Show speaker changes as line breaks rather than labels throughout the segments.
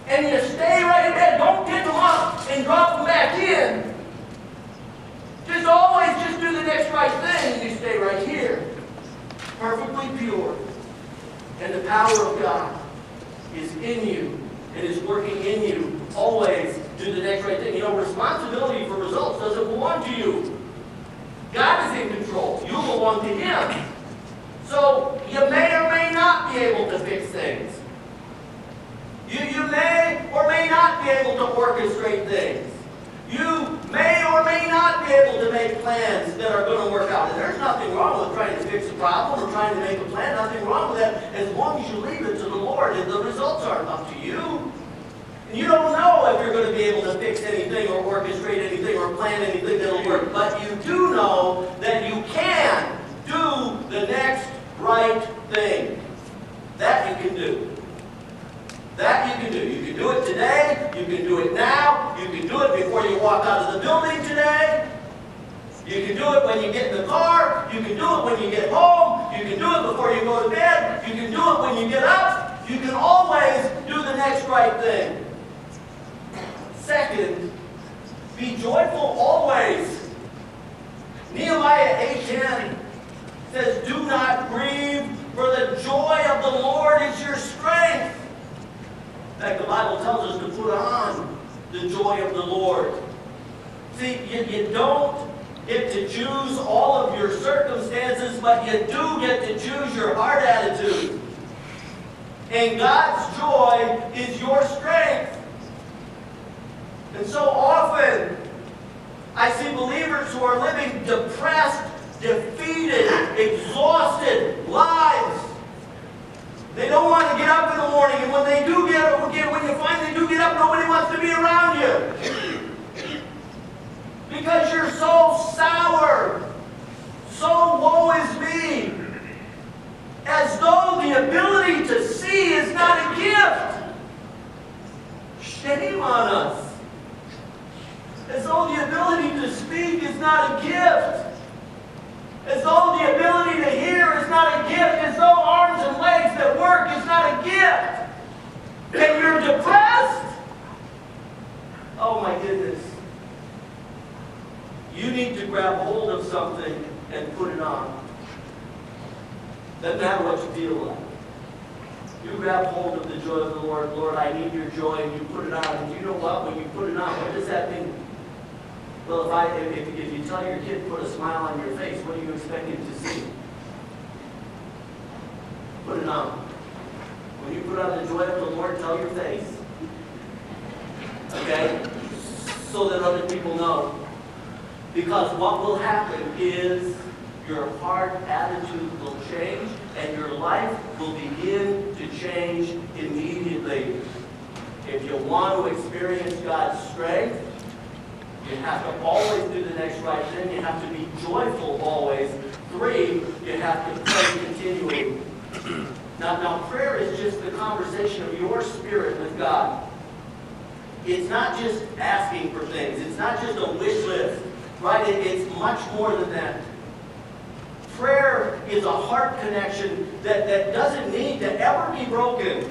and you stay right there. Don't pick them up and drop them back in. Just always just do the next right thing, and you stay right here. Perfectly pure. And the power of God is in you and is working in you. Always do the next right thing. You know, responsibility for results doesn't belong to you. God is in control. You belong to Him. So you may or may not be able to fix things. You may or may not be able to orchestrate things. You may or may not be able to make plans that are going to work out. And there's nothing wrong with trying to fix a problem or trying to make a plan. Nothing wrong with that as long as you leave it to the Lord and the results aren't up to you. And you don't know if you're going to be able to fix anything or orchestrate anything or plan anything that'll work. But you do know that you can do the next right thing. That you can do. That you can do. You can do it today. You can do it now. You can do it before you walk out of the building today. You can do it when you get in the car. You can do it when you get home. You can do it before you go to bed. You can do it when you get up. You can always do the next right thing. Second, be joyful always. Nehemiah 8:10 says, do not grieve, for the joy of the Lord is your strength. In fact, the Bible tells us to put on the joy of the Lord. See, you don't get to choose all of your circumstances, but you do get to choose your heart attitude. And God's joy is your strength. And so often, I see believers who are living depressed, defeated, exhausted lives. They don't want to get up in the morning, and when they do when you finally do get up, nobody wants to be around you. Because you're so sour, so woe is me, as though the ability to see is not a gift. Shame on us. As though the ability to speak is not a gift. As though the ability to hear is not a gift. As though arms and legs that work is not a gift. And you're depressed? Oh my goodness. You need to grab hold of something and put it on. Doesn't matter what you feel like. You grab hold of the joy of the Lord. Lord, I need your joy, and you put it on. And you know what? When you put it on, what does that mean? Well, if you tell your kid put a smile on your face, what do you expect him to see? Put it on. When you put on the joy of the Lord, tell your face. Okay? So that other people know. Because what will happen is your heart attitude will change and your life will begin to change immediately. If you want to experience God's strength, you have to always do the next right thing. You have to be joyful always. 3, you have to pray continually. Now prayer is just the conversation of your spirit with God. It's not just asking for things. It's not just a wish list. Right? It's much more than that. Prayer is a heart connection that doesn't need to ever be broken.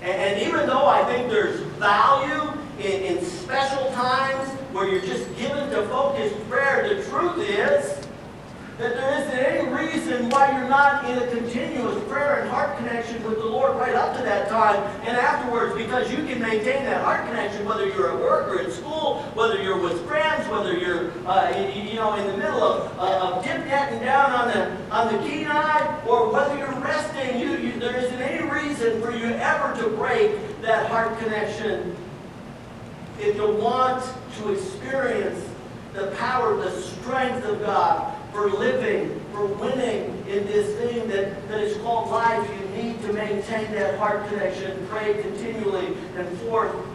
And even though I think there's value in special times where you're just given to focused prayer, the truth is that there isn't any reason why you're not in a continuous prayer and heart connection with the Lord right up to that time and afterwards, because you can maintain that heart connection whether you're at work or in school, whether you're with friends, whether you're in the middle of dip-datting down on the Kenai, or whether you're resting. There isn't any reason for you ever to break that heart connection. If you want to experience the power, the strength of God for living, for winning in this thing that is called life, you need to maintain that heart connection, pray continually. And 4th,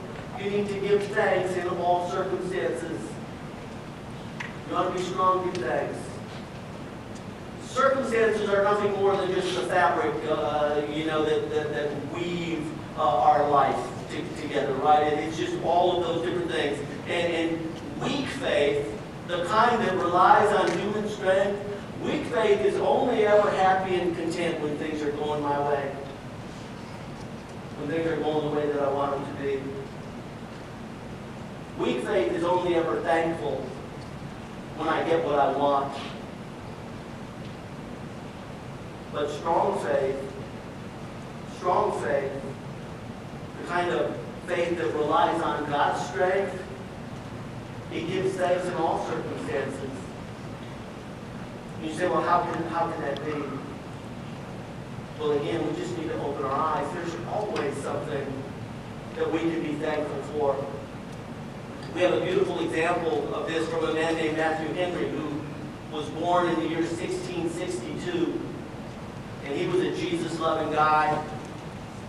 you need to give thanks in all circumstances. You want to be strong, give thanks. Circumstances are nothing more than just the fabric, that weave our life together, right? It's just all of those different things. And weak faith, the kind that relies on human strength, weak faith is only ever happy and content when things are going my way. When when things are going the way that I want them to be. Weak faith is only ever thankful when I get what I want. But strong faith, the kind of faith that relies on God's strength, it gives thanks in all circumstances. You say, well, how can that be? Well, again, we just need to open our eyes. There's always something that we can be thankful for. We have a beautiful example of this from a man named Matthew Henry, who was born in the year 1662. And he was a Jesus-loving guy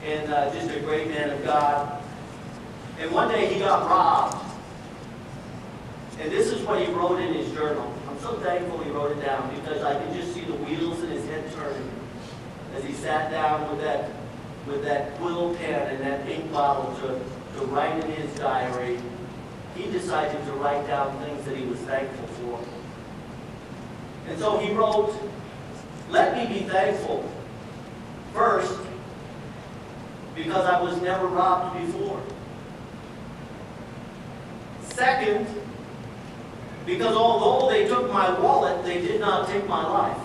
and just a great man of God. And one day he got robbed. And this is what he wrote in his journal. I'm so thankful he wrote it down, because I can just see the wheels in his head turning as he sat down with that quill pen and that ink bottle to write in his diary. He decided to write down things that he was thankful for. And so he wrote, "Let me be thankful, first, because I was never robbed before. Second, because although they took my wallet, they did not take my life.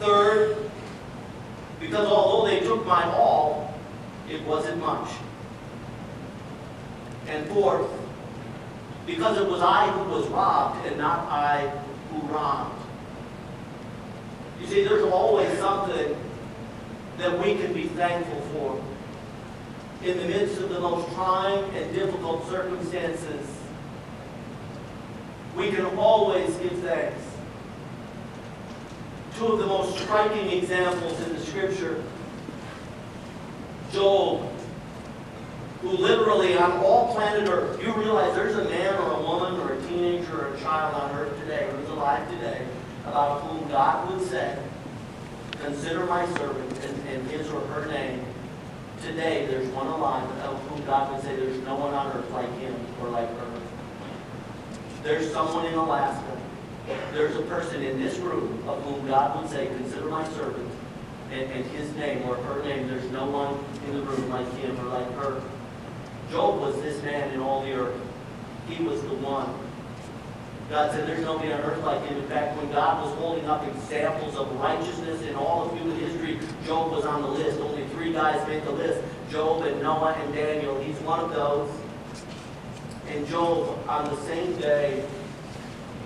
Third, because although they took my all, it wasn't much. And fourth, because it was I who was robbed and not I who robbed." You see, there's always something that we can be thankful for. In the midst of the most trying and difficult circumstances, we can always give thanks. Two of the most striking examples in the Scripture: Job, who literally on all planet Earth, you realize there's a man or a woman or a teenager or a child on Earth today, who's alive today, about whom God would say, "Consider my servant," and his or her name. Today, there's one alive of whom God would say, "There's no one on earth like him or like her." There's someone in Alaska. There's a person in this room of whom God would say, "Consider my servant," and his name or her name. There's no one in the room like him or like her. Job was this man in all the earth. He was the one. God said there's nobody on earth like him. In fact, when God was holding up examples of righteousness in all of human history, Job was on the list. Only 3 guys made the list: Job and Noah and Daniel. He's one of those. And Job, on the same day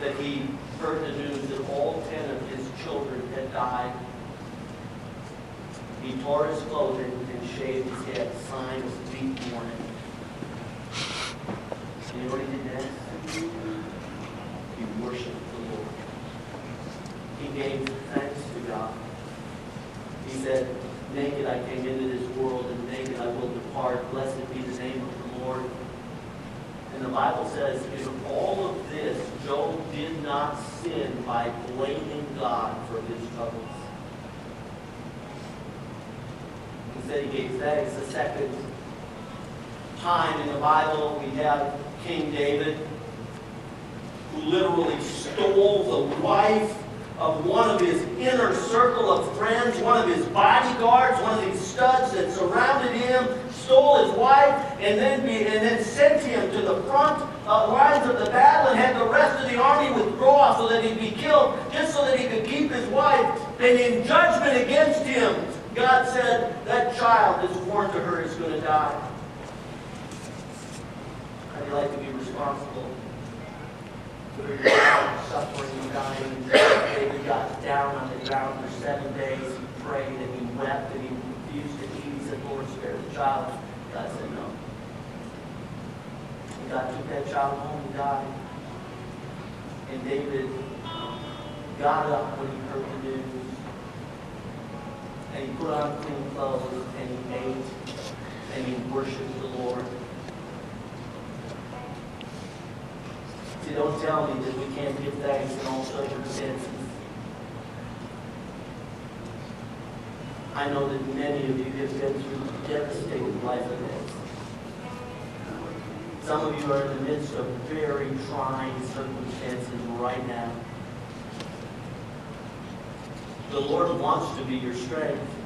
that he heard the news that all 10 of his children had died, he tore his clothing and shaved his head, sign of deep mourning. You know what he did next? He worshiped the Lord. He gave thanks to God. He said, "Naked I came into this world, and naked I will depart. Blessed be the name of the Lord." And the Bible says, in all of this, Job did not sin by blaming God for his troubles. Instead, he gave thanks. The second time in the Bible, we have King David, who literally stole the wife of one of his inner circle of friends, one of his bodyguards, one of these studs that surrounded him, stole his wife, and then sent him to the front lines of the battle and had the rest of the army withdraw so that he'd be killed, just so that he could keep his wife. And in judgment against him, God said, "That child that's born to her is going to die." How do you like to be responsible for your child suffering and dying? David got down on the ground for 7 days. He prayed and he wept and he refused to eat. He said, "Lord, spare the child." God said no. And God took that child home and died. And David got up when he heard the news. And he put on clean clothes and he ate and he worshiped the Lord. See, don't tell me that we can't give thanks in all circumstances. I know that many of you have been through devastating life events. Some of you are in the midst of very trying circumstances right now. The Lord wants to be your strength.